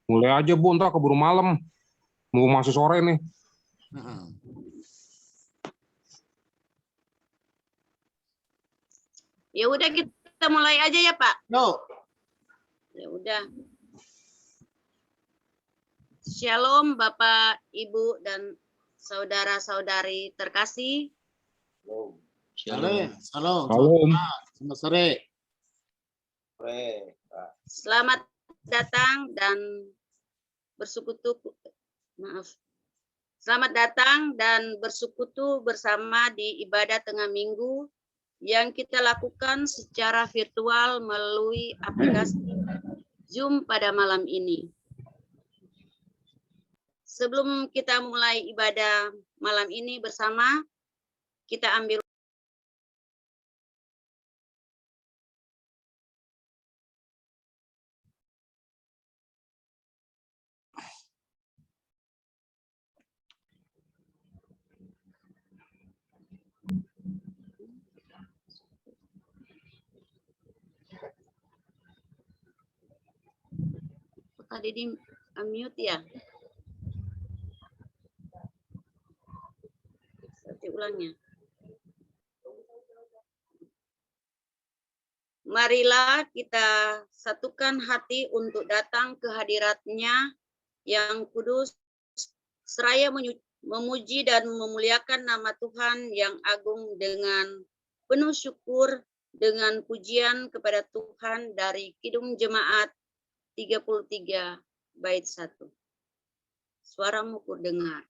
Mulai aja Bu, ntar keburu malam. Mau masih sore nih. Ya udah kita mulai aja ya Pak. No. Ya udah. Shalom Bapak, Ibu dan saudara-saudari terkasih. Shalom. Shalom. Selamat sore. Selamat datang dan bersekutu. Selamat datang dan bersekutu bersama di ibadah tengah minggu yang kita lakukan secara virtual melalui aplikasi Zoom pada malam ini. Sebelum kita mulai ibadah malam ini bersama, kita ambil tadi di unmute ya. Seperti ulangnya. Marilah kita satukan hati untuk datang ke hadirat-Nya yang kudus, seraya memuji dan memuliakan nama Tuhan yang agung dengan penuh syukur dengan pujian kepada Tuhan dari Kidung Jemaat 33 bait 1. Suaramu ku dengar.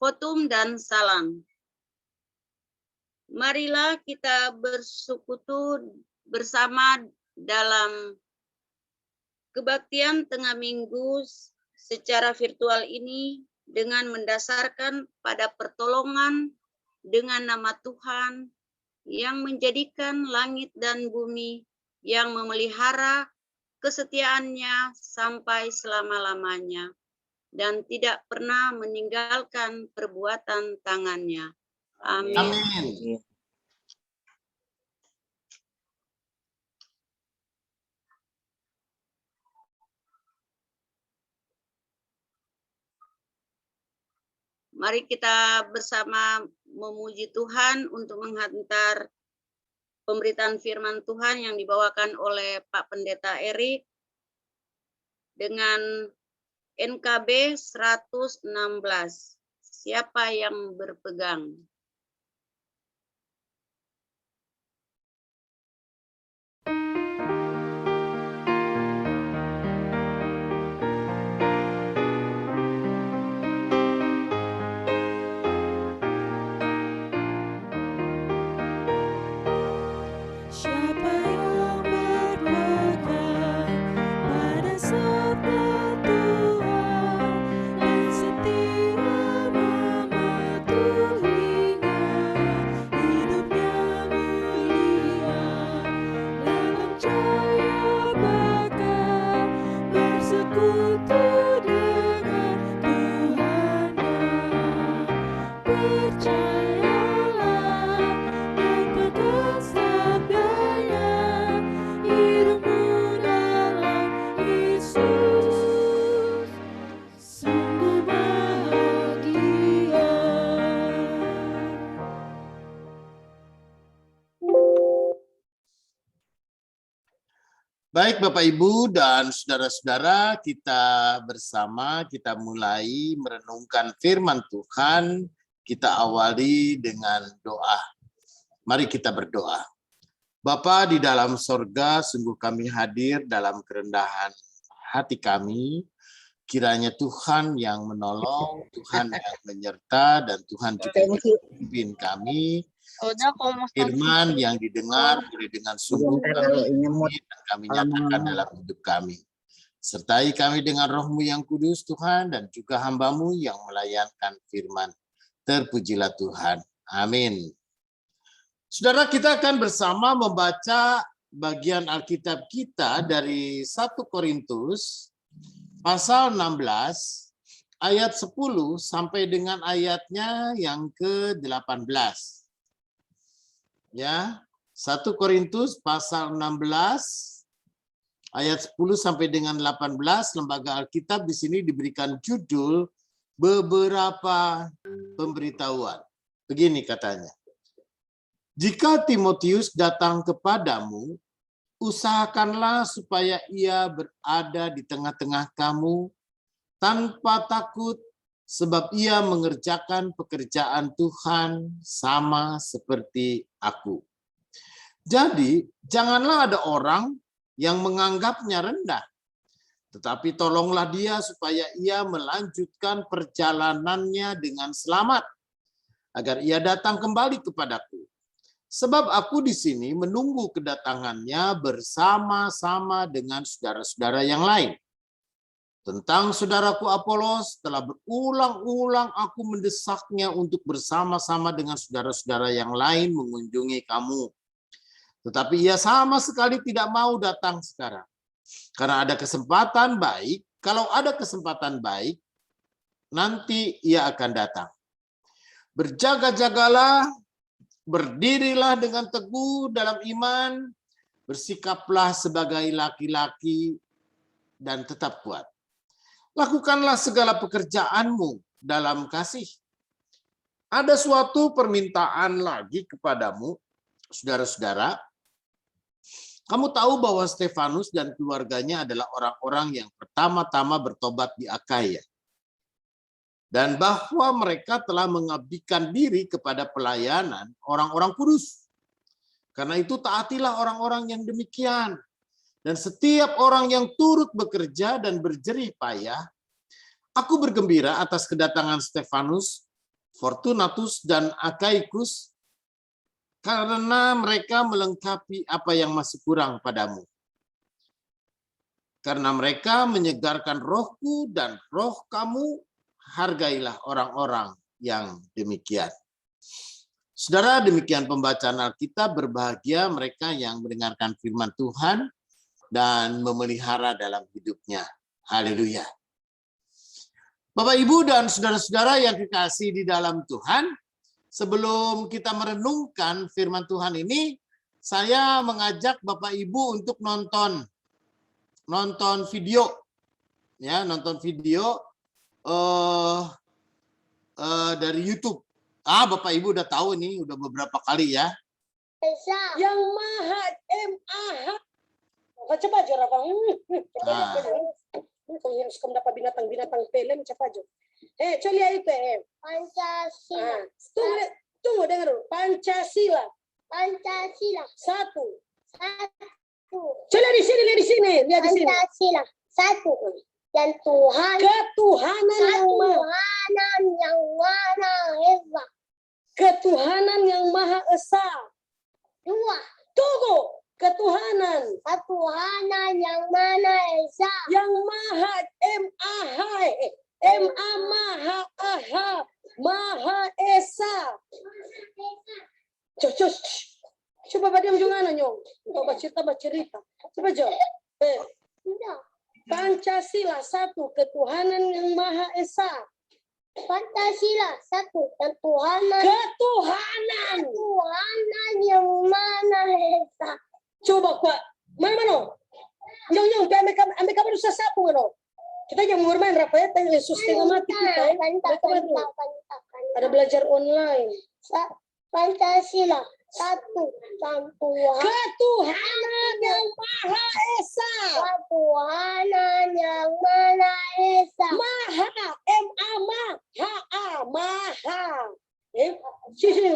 Khotum dan salam. Marilah kita bersekutu bersama dalam kebaktian tengah minggu secara virtual ini dengan mendasarkan pada pertolongan dengan nama Tuhan yang menjadikan langit dan bumi, yang memelihara kesetiaannya sampai selama-lamanya dan tidak pernah meninggalkan perbuatan tangannya. Amin. Amin. Mari kita bersama memuji Tuhan untuk menghantar pemberitaan firman Tuhan yang dibawakan oleh Pak Pendeta Erik dengan NKB 116. Siapa yang berpegang? Tuhan dan setia mematuhi Baik Bapak Ibu dan saudara-saudara, kita bersama kita mulai merenungkan firman Tuhan. Kita awali dengan doa. Mari kita berdoa. Bapa di dalam sorga, sungguh kami hadir dalam kerendahan hati kami. Kiranya Tuhan yang menolong, Tuhan yang menyerta, dan Tuhan juga yang memimpin kami. Firman yang didengar boleh dengan sungguh kami nyatakan dalam hidup kami. Sertai kami dengan roh-Mu yang kudus Tuhan, dan juga hamba-Mu yang melayankan firman. Terpujilah Tuhan. Amin. Saudara, kita akan bersama membaca bagian Alkitab kita dari 1 Korintus pasal 16 ayat 10 sampai dengan ayatnya yang ke-18. Ya, 1 Korintus pasal 16 ayat 10 sampai dengan 18. Lembaga Alkitab di sini diberikan judul beberapa pemberitahuan. Begini katanya. Jika Timotius datang kepadamu, usahakanlah supaya ia berada di tengah-tengah kamu tanpa takut, sebab ia mengerjakan pekerjaan Tuhan sama seperti aku. Jadi, janganlah ada orang yang menganggapnya rendah, tetapi tolonglah dia supaya ia melanjutkan perjalanannya dengan selamat, agar ia datang kembali kepadaku. Sebab aku di sini menunggu kedatangannya bersama-sama dengan saudara-saudara yang lain. Tentang saudaraku Apolos, telah berulang-ulang aku mendesaknya untuk bersama-sama dengan saudara-saudara yang lain mengunjungi kamu. Tetapi ia sama sekali tidak mau datang sekarang. Karena ada kesempatan baik, kalau ada kesempatan baik, nanti ia akan datang. Berjaga-jagalah, berdirilah dengan teguh dalam iman, bersikaplah sebagai laki-laki dan tetap kuat. Lakukanlah segala pekerjaanmu dalam kasih. Ada suatu permintaan lagi kepadamu, saudara-saudara. Kamu tahu bahwa Stefanus dan keluarganya adalah orang-orang yang pertama-tama bertobat di Akaya. Dan bahwa mereka telah mengabdikan diri kepada pelayanan orang-orang kudus. Karena itu taatilah orang-orang yang demikian. Dan setiap orang yang turut bekerja dan berjerih payah, aku bergembira atas kedatangan Stefanus, Fortunatus, dan Akaikus, karena mereka melengkapi apa yang masih kurang padamu. Karena mereka menyegarkan rohku dan roh kamu, hargailah orang-orang yang demikian. Saudara, demikian pembacaan Alkitab. Berbahagia mereka yang mendengarkan firman Tuhan dan memelihara dalam hidupnya. Haleluya. Bapak, Ibu, dan saudara-saudara yang dikasihi di dalam Tuhan, sebelum kita merenungkan firman Tuhan ini, saya mengajak Bapak Ibu untuk nonton video. Ya, nonton video dari YouTube. Bapak Ibu udah tahu nih, udah beberapa kali ya. Yang Maha MAH. Coba aja Rabang. Kalau yang suka mendapat binatang-binatang film, coba aja. Coba itu Pancasila. Tunggu dengar dulu. Pancasila. Satu. Coba di sini, lihat di sini. Pancasila. Satu. Dan Tuhan. Ketuhanan yang Maha Esa. Ketuhanan yang Maha Esa. Dua. Tunggu. Ketuhanan yang Maha Esa. Yang Maha Maha Esa. Coba diam jangan nyong. Coba cerita. Coba Jo. Pancasila satu, ketuhanan yang Maha Esa. Pancasila satu, dan Ketuhanan yang Maha Esa. Coba Pak, mana? Nyong, ambil kabar susah sapu mana? Kita yang bermain Rafael, Yesus tengah mati kita. Ada belajar online. Pancasila satu, dan Tuhan. Ketuhanan yang Maha Esa. Ketuhanan yang Maha Esa. Maha, M-A-M-A, H-A, Maha. Sini.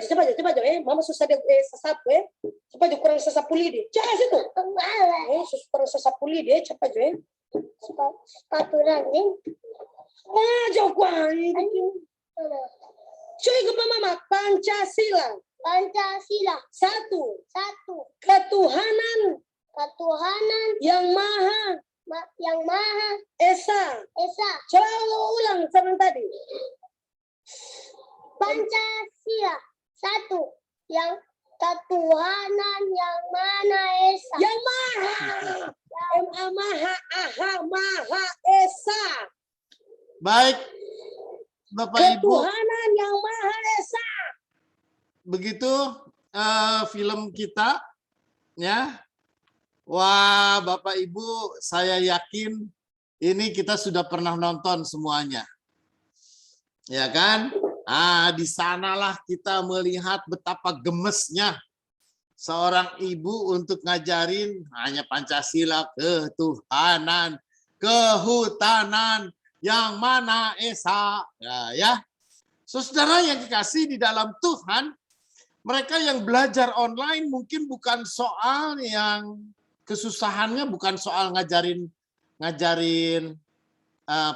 Cepat aja. Mama susah dia sasapu, Cepat aja, kurang sasapu lidi. Jangan situ. Kurang sasapu lidi, cepat aja. Sepatu running. Jauh Cuy ke mama, Pancasila. Pancasila. Satu. Satu. Ketuhanan Ketuhanan yang Maha yang Maha Esa. Esa. Coba ulang sama tadi. Pancasila. Satu. Yang ketuhanan yang Maha Esa. Yang Maha. M-A Maha, Aha Maha Esa. Baik, Bapak Ibu, Ketuhanan yang Maha Esa. begitu film kita, ya. Wah, Bapak Ibu, saya yakin ini kita sudah pernah nonton semuanya, ya kan? Di sanalah kita melihat betapa gemesnya seorang ibu untuk ngajarin hanya Pancasila, ketuhanan, kehutanan yang Maha Esa, ya. Saudara yang dikasih di dalam Tuhan, mereka yang belajar online mungkin bukan soal yang kesusahannya bukan soal ngajarin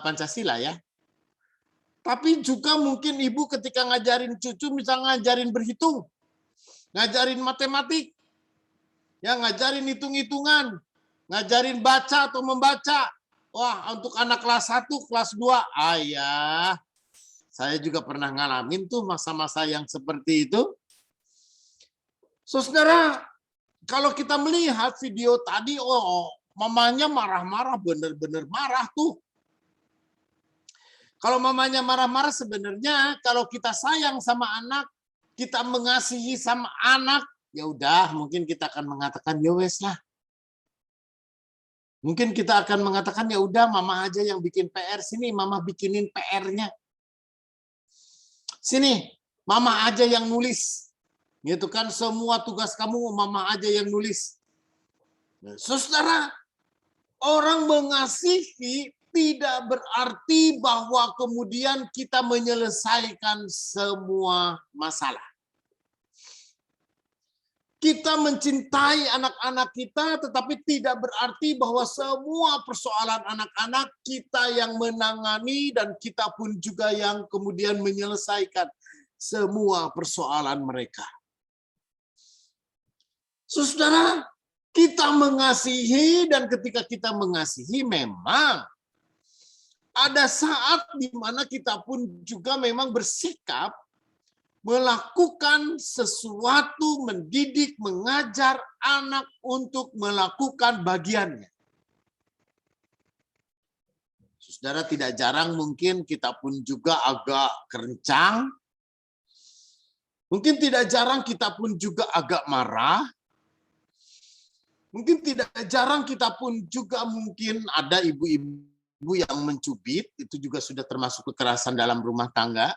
Pancasila, ya. Tapi juga mungkin ibu ketika ngajarin cucu, misalnya ngajarin berhitung, ngajarin matematik, ya, ngajarin hitung-hitungan, ngajarin baca atau membaca. Wah, untuk anak kelas 1, kelas 2, ayah, saya juga pernah ngalamin tuh masa-masa yang seperti itu. Saudara, kalau kita melihat video tadi, mamanya marah-marah, bener-bener marah tuh. Kalau mamanya marah-marah, sebenarnya kalau kita sayang sama anak, kita mengasihi sama anak, ya udah, mungkin kita akan mengatakan ya wes lah. Mungkin kita akan mengatakan ya udah, mama aja yang bikin PR, sini mama bikinin PR-nya. Sini, mama aja yang nulis. Gitu kan, semua tugas kamu mama aja yang nulis. Saudara, orang mengasihi tidak berarti bahwa kemudian kita menyelesaikan semua masalah. Kita mencintai anak-anak kita, tetapi tidak berarti bahwa semua persoalan anak-anak kita yang menangani dan kita pun juga yang kemudian menyelesaikan semua persoalan mereka. Saudara, kita mengasihi, dan ketika kita mengasihi memang ada saat di mana kita pun juga memang bersikap melakukan sesuatu, mendidik, mengajar anak untuk melakukan bagiannya. Saudara, tidak jarang mungkin kita pun juga agak kerencang. Mungkin tidak jarang kita pun juga agak marah. Mungkin tidak jarang kita pun juga mungkin ada ibu-ibu yang mencubit, itu juga sudah termasuk kekerasan dalam rumah tangga.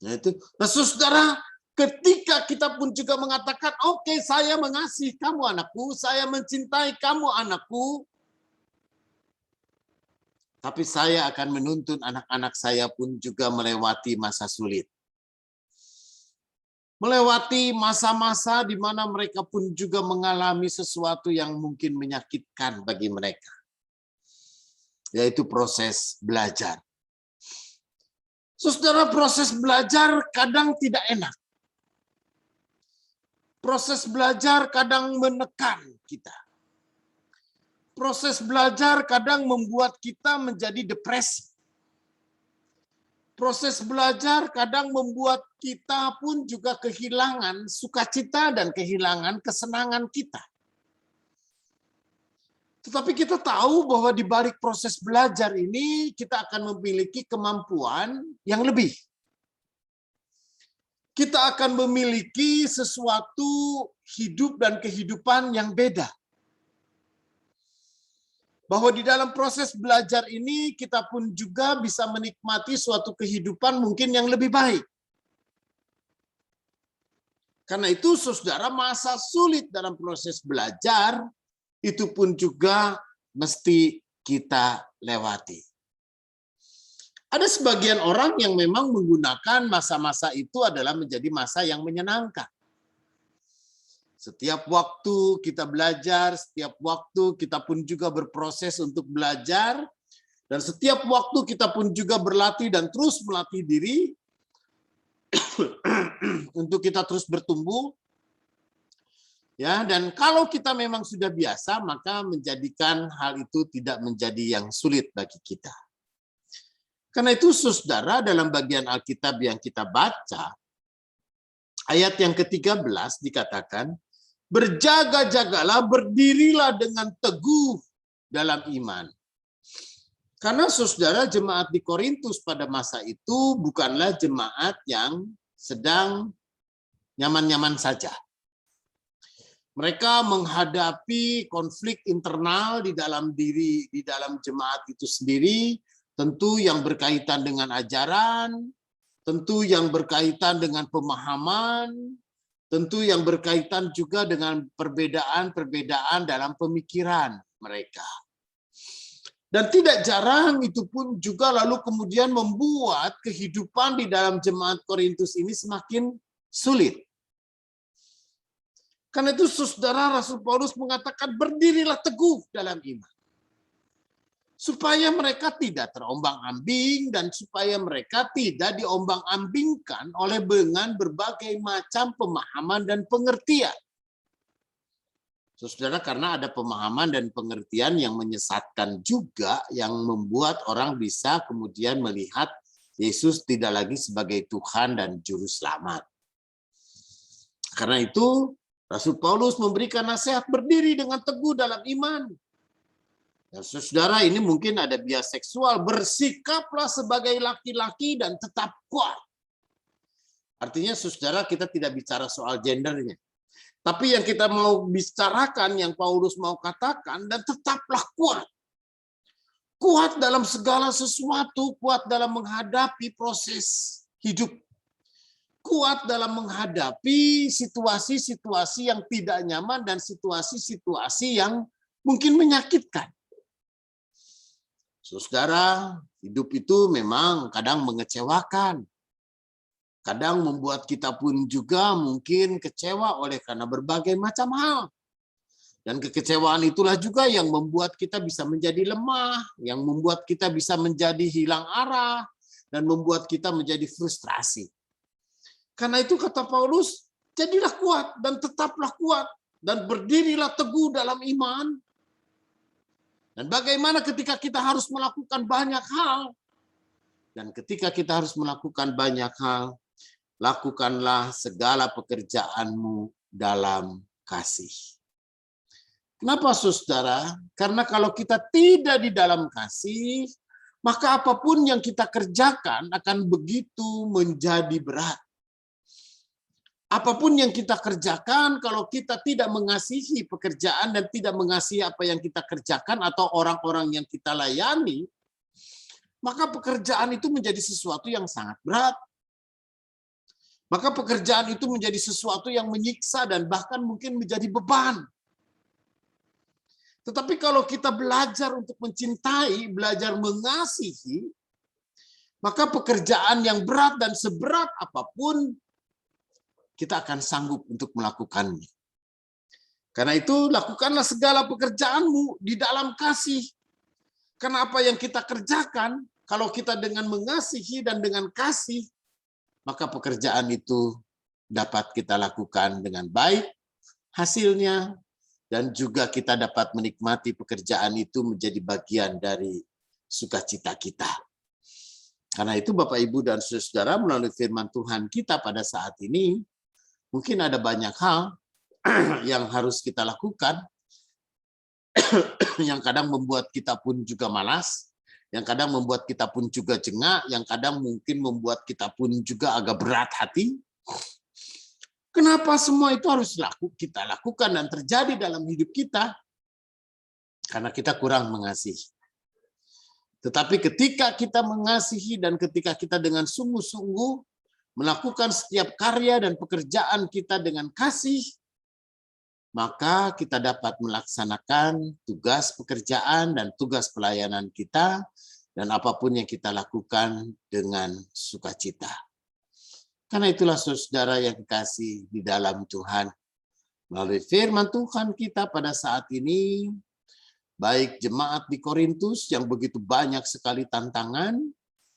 Nah, itu. Nah, saudara, ketika kita pun juga mengatakan, oke, saya mengasihi kamu anakku, saya mencintai kamu anakku, tapi saya akan menuntun anak-anak saya pun juga melewati masa sulit. Melewati masa-masa di mana mereka pun juga mengalami sesuatu yang mungkin menyakitkan bagi mereka. Yaitu proses belajar. Saudara, proses belajar kadang tidak enak. Proses belajar kadang menekan kita. Proses belajar kadang membuat kita menjadi depresi. Proses belajar kadang membuat kita pun juga kehilangan sukacita dan kehilangan kesenangan kita. Tetapi kita tahu bahwa di balik proses belajar ini kita akan memiliki kemampuan yang lebih. Kita akan memiliki sesuatu hidup dan kehidupan yang beda. Bahwa di dalam proses belajar ini kita pun juga bisa menikmati suatu kehidupan mungkin yang lebih baik. Karena itu saudara, masa sulit dalam proses belajar itu pun juga mesti kita lewati. Ada sebagian orang yang memang menggunakan masa-masa itu adalah menjadi masa yang menyenangkan. Setiap waktu kita belajar, setiap waktu kita pun juga berproses untuk belajar, dan setiap waktu kita pun juga berlatih dan terus melatih diri untuk kita terus bertumbuh. Ya, dan kalau kita memang sudah biasa, maka menjadikan hal itu tidak menjadi yang sulit bagi kita. Karena itu saudara, dalam bagian Alkitab yang kita baca, ayat yang ke-13 dikatakan, berjaga-jagalah, berdirilah dengan teguh dalam iman. Karena saudara, jemaat di Korintus pada masa itu bukanlah jemaat yang sedang nyaman-nyaman saja. Mereka menghadapi konflik internal di dalam jemaat itu sendiri, tentu yang berkaitan dengan ajaran, tentu yang berkaitan dengan pemahaman, tentu yang berkaitan juga dengan perbedaan-perbedaan dalam pemikiran mereka. Dan tidak jarang itu pun juga lalu kemudian membuat kehidupan di dalam jemaat Korintus ini semakin sulit. Karena itu saudara, Rasul Paulus mengatakan berdirilah teguh dalam iman. Supaya mereka tidak terombang-ambing dan supaya mereka tidak diombang-ambingkan oleh dengan berbagai macam pemahaman dan pengertian. Saudara, karena ada pemahaman dan pengertian yang menyesatkan juga, yang membuat orang bisa kemudian melihat Yesus tidak lagi sebagai Tuhan dan Juru Selamat. Karena itu, Rasul Paulus memberikan nasihat berdiri dengan teguh dalam iman. Dan saudara, ini mungkin ada bias seksual, bersikaplah sebagai laki-laki dan tetap kuat. Artinya saudara, kita tidak bicara soal gendernya. Tapi yang kita mau bicarakan, yang Paulus mau katakan, dan tetaplah kuat. Kuat dalam segala sesuatu, kuat dalam menghadapi proses hidup. Kuat dalam menghadapi situasi-situasi yang tidak nyaman dan situasi-situasi yang mungkin menyakitkan. Saudara, hidup itu memang kadang mengecewakan. Kadang membuat kita pun juga mungkin kecewa oleh karena berbagai macam hal. Dan kekecewaan itulah juga yang membuat kita bisa menjadi lemah, yang membuat kita bisa menjadi hilang arah, dan membuat kita menjadi frustrasi. Karena itu kata Paulus, jadilah kuat dan tetaplah kuat, dan berdirilah teguh dalam iman. Dan bagaimana ketika kita harus melakukan banyak hal? Dan ketika kita harus melakukan banyak hal, lakukanlah segala pekerjaanmu dalam kasih. Kenapa saudara? Karena kalau kita tidak di dalam kasih, maka apapun yang kita kerjakan akan begitu menjadi berat. Apapun yang kita kerjakan, kalau kita tidak mengasihi pekerjaan dan tidak mengasihi apa yang kita kerjakan atau orang-orang yang kita layani, maka pekerjaan itu menjadi sesuatu yang sangat berat. Maka pekerjaan itu menjadi sesuatu yang menyiksa dan bahkan mungkin menjadi beban. Tetapi kalau kita belajar untuk mencintai, belajar mengasihi, maka pekerjaan yang berat dan seberat apapun, kita akan sanggup untuk melakukannya. Karena itu, lakukanlah segala pekerjaanmu di dalam kasih. Karena apa yang kita kerjakan, kalau kita dengan mengasihi dan dengan kasih, maka pekerjaan itu dapat kita lakukan dengan baik hasilnya, dan juga kita dapat menikmati pekerjaan itu menjadi bagian dari sukacita kita. Karena itu Bapak, Ibu, dan saudara, melalui firman Tuhan kita pada saat ini, mungkin ada banyak hal yang harus kita lakukan, yang kadang membuat kita pun juga malas, yang kadang membuat kita pun juga jengah, yang kadang mungkin membuat kita pun juga agak berat hati. Kenapa semua itu harus kita lakukan dan terjadi dalam hidup kita? Karena kita kurang mengasihi. Tetapi ketika kita mengasihi dan ketika kita dengan sungguh-sungguh melakukan setiap karya dan pekerjaan kita dengan kasih, maka kita dapat melaksanakan tugas pekerjaan dan tugas pelayanan kita dan apapun yang kita lakukan dengan sukacita. Karena itulah saudara yang kekasih di dalam Tuhan, melalui firman Tuhan kita pada saat ini, baik jemaat di Korintus yang begitu banyak sekali tantangan,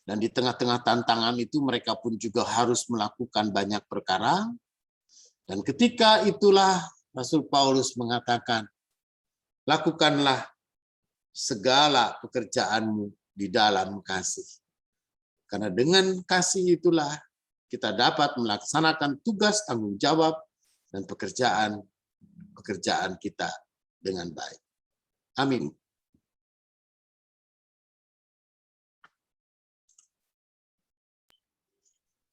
dan di tengah-tengah tantangan itu mereka pun juga harus melakukan banyak perkara. Dan ketika itulah Rasul Paulus mengatakan, lakukanlah segala pekerjaanmu di dalam kasih. Karena dengan kasih itulah kita dapat melaksanakan tugas tanggung jawab dan pekerjaan kita dengan baik. Amin.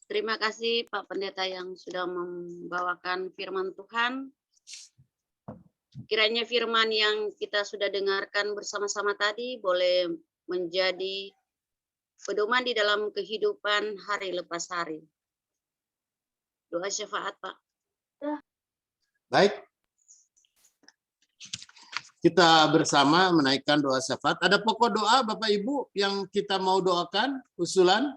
Terima kasih Pak Pendeta yang sudah membawakan firman Tuhan. Kiranya firman yang kita sudah dengarkan bersama-sama tadi boleh menjadi pedoman di dalam kehidupan hari lepas hari. Doa syafaat, Pak. Baik. Kita bersama menaikkan doa syafaat. Ada pokok doa Bapak Ibu yang kita mau doakan, usulan?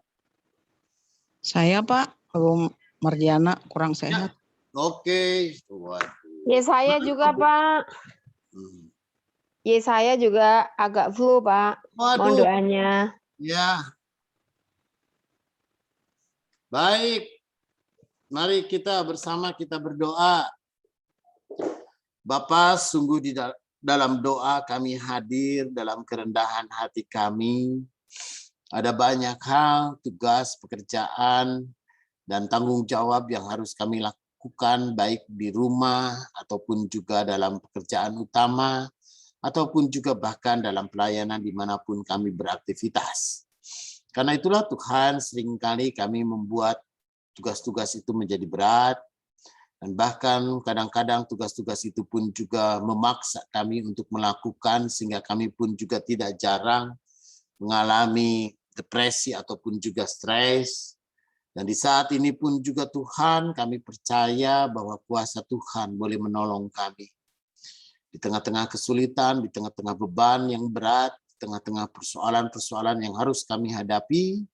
Saya Pak, Ibu Mardiana kurang sehat. Oke. Waduh. Ya saya juga Pak. Ya saya juga agak flu Pak. Mohon Waduh. doanya. Ya. Baik. Mari kita bersama kita berdoa. Bapa, sungguh di dalam doa kami hadir dalam kerendahan hati kami. Ada banyak hal, tugas, pekerjaan, dan tanggung jawab yang harus kami lakukan baik di rumah ataupun juga dalam pekerjaan utama ataupun juga bahkan dalam pelayanan dimanapun kami beraktivitas. Karena itulah Tuhan seringkali kami membuat tugas-tugas itu menjadi berat, dan bahkan kadang-kadang tugas-tugas itu pun juga memaksa kami untuk melakukan sehingga kami pun juga tidak jarang mengalami depresi ataupun juga stres. Dan di saat ini pun juga Tuhan kami percaya bahwa kuasa Tuhan boleh menolong kami. Di tengah-tengah kesulitan, di tengah-tengah beban yang berat, di tengah-tengah persoalan-persoalan yang harus kami hadapi,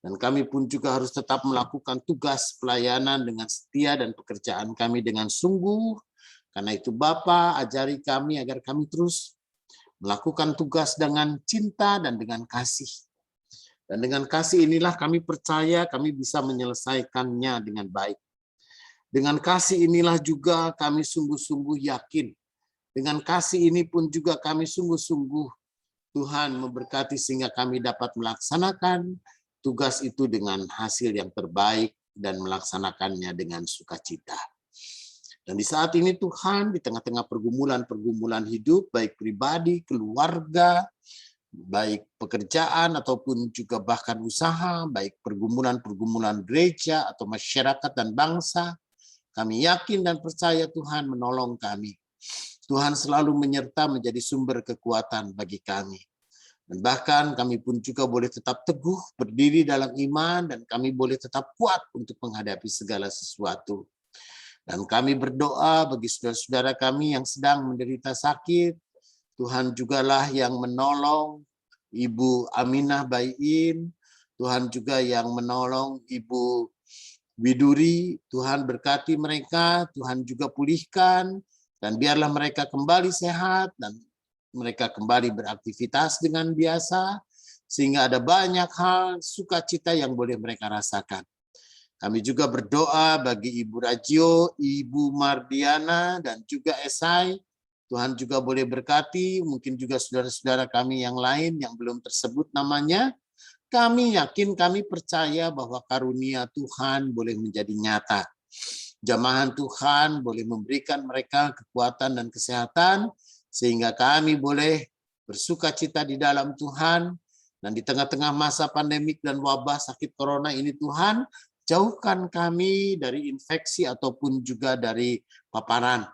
dan kami pun juga harus tetap melakukan tugas pelayanan dengan setia dan pekerjaan kami dengan sungguh. Karena itu Bapa, ajari kami agar kami terus melakukan tugas dengan cinta dan dengan kasih. Dan dengan kasih inilah kami percaya kami bisa menyelesaikannya dengan baik. Dengan kasih inilah juga kami sungguh-sungguh yakin. Dengan kasih ini pun juga kami sungguh-sungguh Tuhan memberkati sehingga kami dapat melaksanakan tugas itu dengan hasil yang terbaik dan melaksanakannya dengan sukacita. Dan di saat ini Tuhan, di tengah-tengah pergumulan-pergumulan hidup, baik pribadi, keluarga, baik pekerjaan, ataupun juga bahkan usaha, baik pergumulan-pergumulan gereja atau masyarakat dan bangsa, kami yakin dan percaya Tuhan menolong kami. Tuhan selalu menyerta menjadi sumber kekuatan bagi kami. Dan bahkan kami pun juga boleh tetap teguh, berdiri dalam iman, dan kami boleh tetap kuat untuk menghadapi segala sesuatu. Dan kami berdoa bagi saudara-saudara kami yang sedang menderita sakit, Tuhan jugalah yang menolong Ibu Aminah Bayin, Tuhan juga yang menolong Ibu Widuri, Tuhan berkati mereka, Tuhan juga pulihkan, dan biarlah mereka kembali sehat, dan mereka kembali beraktivitas dengan biasa, sehingga ada banyak hal sukacita yang boleh mereka rasakan. Kami juga berdoa bagi Ibu Rajio, Ibu Mardiana, dan juga Esai. Tuhan juga boleh berkati, mungkin juga saudara-saudara kami yang lain yang belum tersebut namanya. Kami yakin, kami percaya bahwa karunia Tuhan boleh menjadi nyata. Jamahan Tuhan boleh memberikan mereka kekuatan dan kesehatan, sehingga kami boleh bersukacita di dalam Tuhan. Dan di tengah-tengah masa pandemik dan wabah sakit corona ini Tuhan, jauhkan kami dari infeksi ataupun juga dari paparan.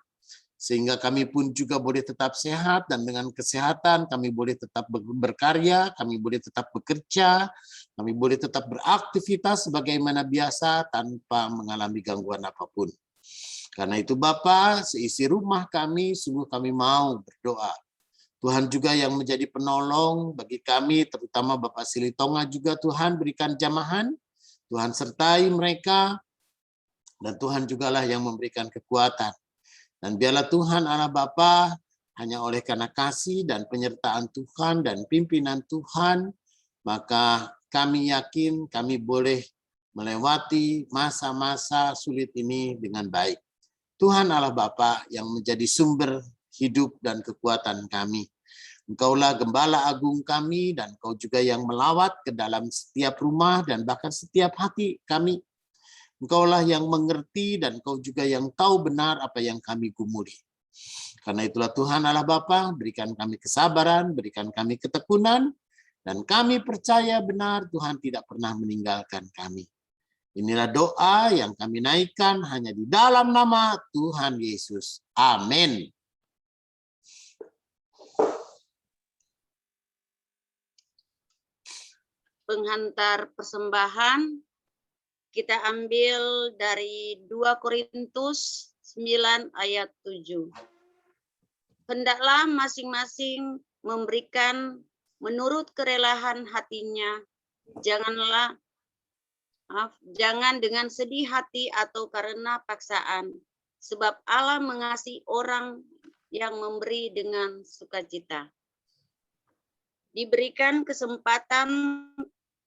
sehingga kami pun juga boleh tetap sehat, dan dengan kesehatan kami boleh tetap berkarya, kami boleh tetap bekerja, kami boleh tetap beraktivitas sebagaimana biasa tanpa mengalami gangguan apapun. Karena itu Bapa, seisi rumah kami, sungguh kami mau berdoa. Tuhan juga yang menjadi penolong bagi kami, terutama Bapak Silitonga juga Tuhan berikan jamahan, Tuhan sertai mereka, dan Tuhan jugalah yang memberikan kekuatan. Dan biarlah Tuhan Allah Bapa, hanya oleh karena kasih dan penyertaan Tuhan dan pimpinan Tuhan, maka kami yakin kami boleh melewati masa-masa sulit ini dengan baik. Tuhan Allah Bapa yang menjadi sumber hidup dan kekuatan kami. Engkaulah gembala agung kami, dan Engkau juga yang melawat ke dalam setiap rumah dan bahkan setiap hati kami. Engkaulah yang mengerti, dan Engkau juga yang tahu benar apa yang kami gumuli. Karena itulah Tuhan Allah Bapa, berikan kami kesabaran, berikan kami ketekunan, dan kami percaya benar Tuhan tidak pernah meninggalkan kami. Inilah doa yang kami naikkan hanya di dalam nama Tuhan Yesus. Amin. Penghantar persembahan kita ambil dari 2 Korintus 9 ayat 7. Hendaklah masing-masing memberikan menurut kerelaan hatinya, jangan dengan sedih hati atau karena paksaan, sebab Allah mengasihi orang yang memberi dengan sukacita. Diberikan kesempatan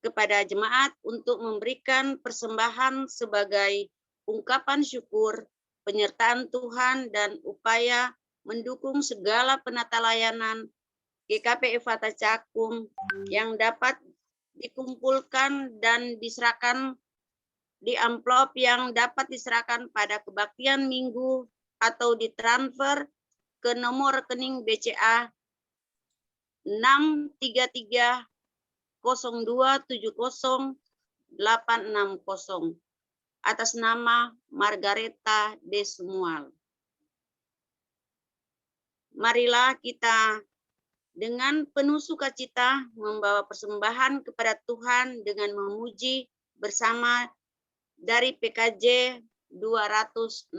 kepada jemaat untuk memberikan persembahan sebagai ungkapan syukur, penyertaan Tuhan, dan upaya mendukung segala penata layanan GKP Efata Cakung yang dapat dikumpulkan dan diserahkan di amplop yang dapat diserahkan pada kebaktian minggu atau ditransfer ke nomor rekening BCA 6330270-860 atas nama Margareta de Sumual. Marilah kita dengan penuh sukacita membawa persembahan kepada Tuhan dengan memuji bersama dari PKJ 265.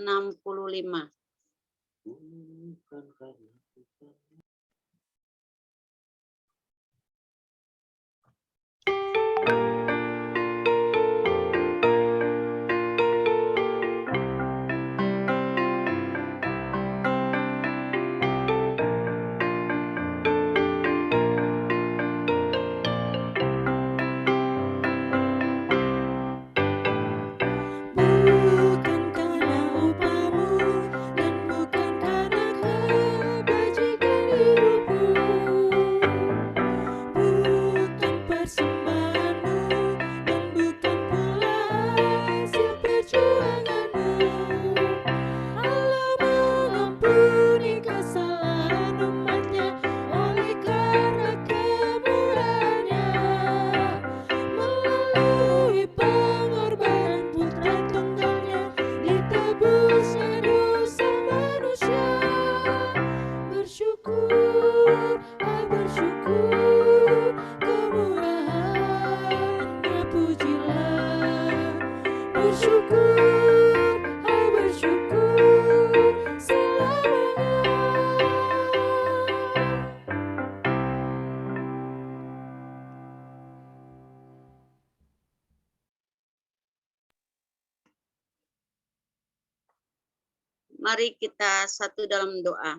Mari kita satu dalam doa.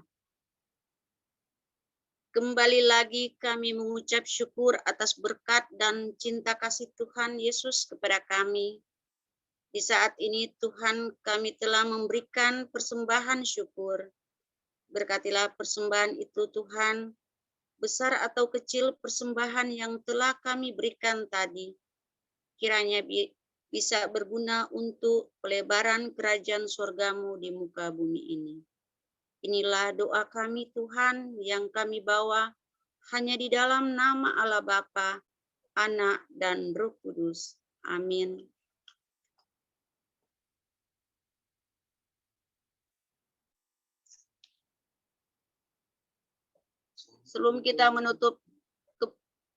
Kembali lagi kami mengucap syukur atas berkat dan cinta kasih Tuhan Yesus kepada kami. Di saat ini Tuhan, kami telah memberikan persembahan syukur. Berkatilah persembahan itu Tuhan, besar atau kecil persembahan yang telah kami berikan tadi. Kiranya bisa berguna untuk pelebaran kerajaan surgamu di muka bumi ini. Inilah doa kami Tuhan yang kami bawa hanya di dalam nama Allah Bapa, Anak, dan Roh Kudus. Amin. Sebelum kita menutup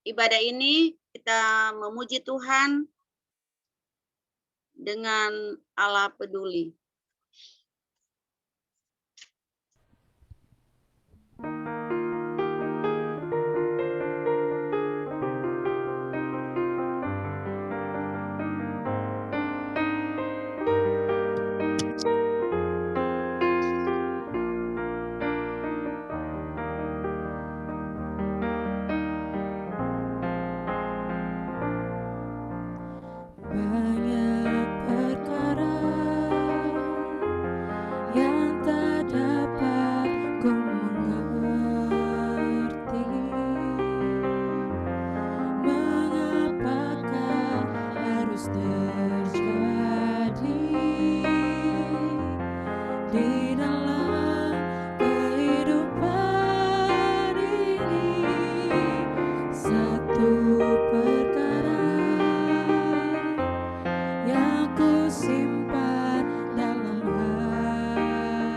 ibadah ini, kita memuji Tuhan dengan Allah peduli. Banyak perkara yang tak dapat ku mengerti. Mengapakah harus terjadi di dalam kehidupan ini? Satu perkara yang ku simpan dalam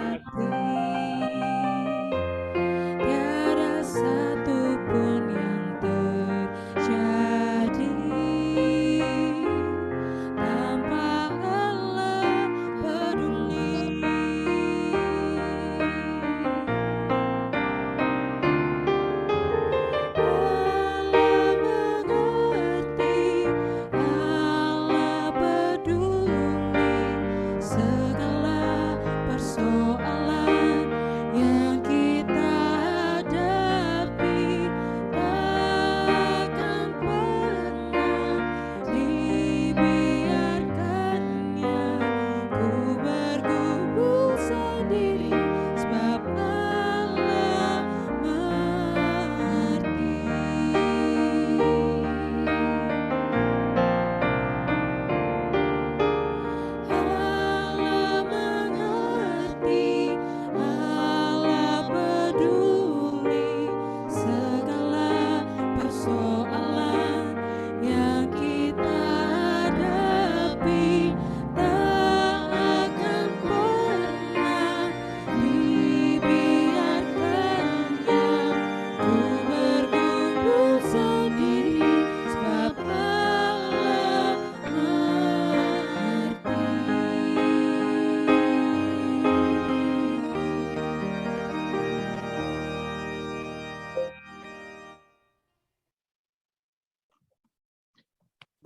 hati, tiada satu pun yang terjadi tanpa Allah peduli. Allah mengerti, Allah peduli segala persoalan yang kita hadapi, takkan pernah dibiarkannya ku bergumul sendiri, sebab Allah mengerti. Allah mengerti, Allah peduli segala persoalan yang kita hadapi, tak akan pernah dibiarkannya ku bergumul sendiri, sebab Allah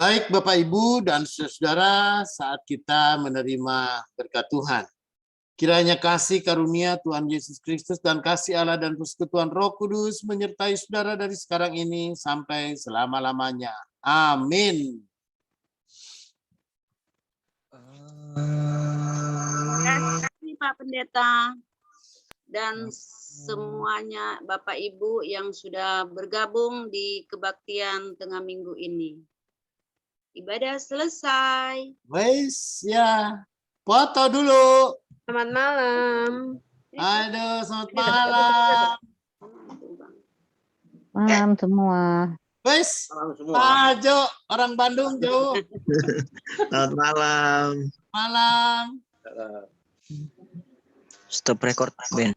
Baik Bapak Ibu dan saudara, saat kita menerima berkat Tuhan, kiranya kasih karunia Tuhan Yesus Kristus dan kasih Allah dan persekutuan Roh Kudus menyertai saudara dari sekarang ini sampai selama-lamanya. Amin. Terima kasih Pak Pendeta dan semuanya Bapak Ibu yang sudah bergabung di kebaktian tengah minggu ini. Ibadah selesai. Wes ya, foto dulu. Selamat malam. Aduh, selamat malam. Malam semua. Wes, Pak Jo, orang Bandung jauh. Selamat malam. Malam. Stop record, Ben.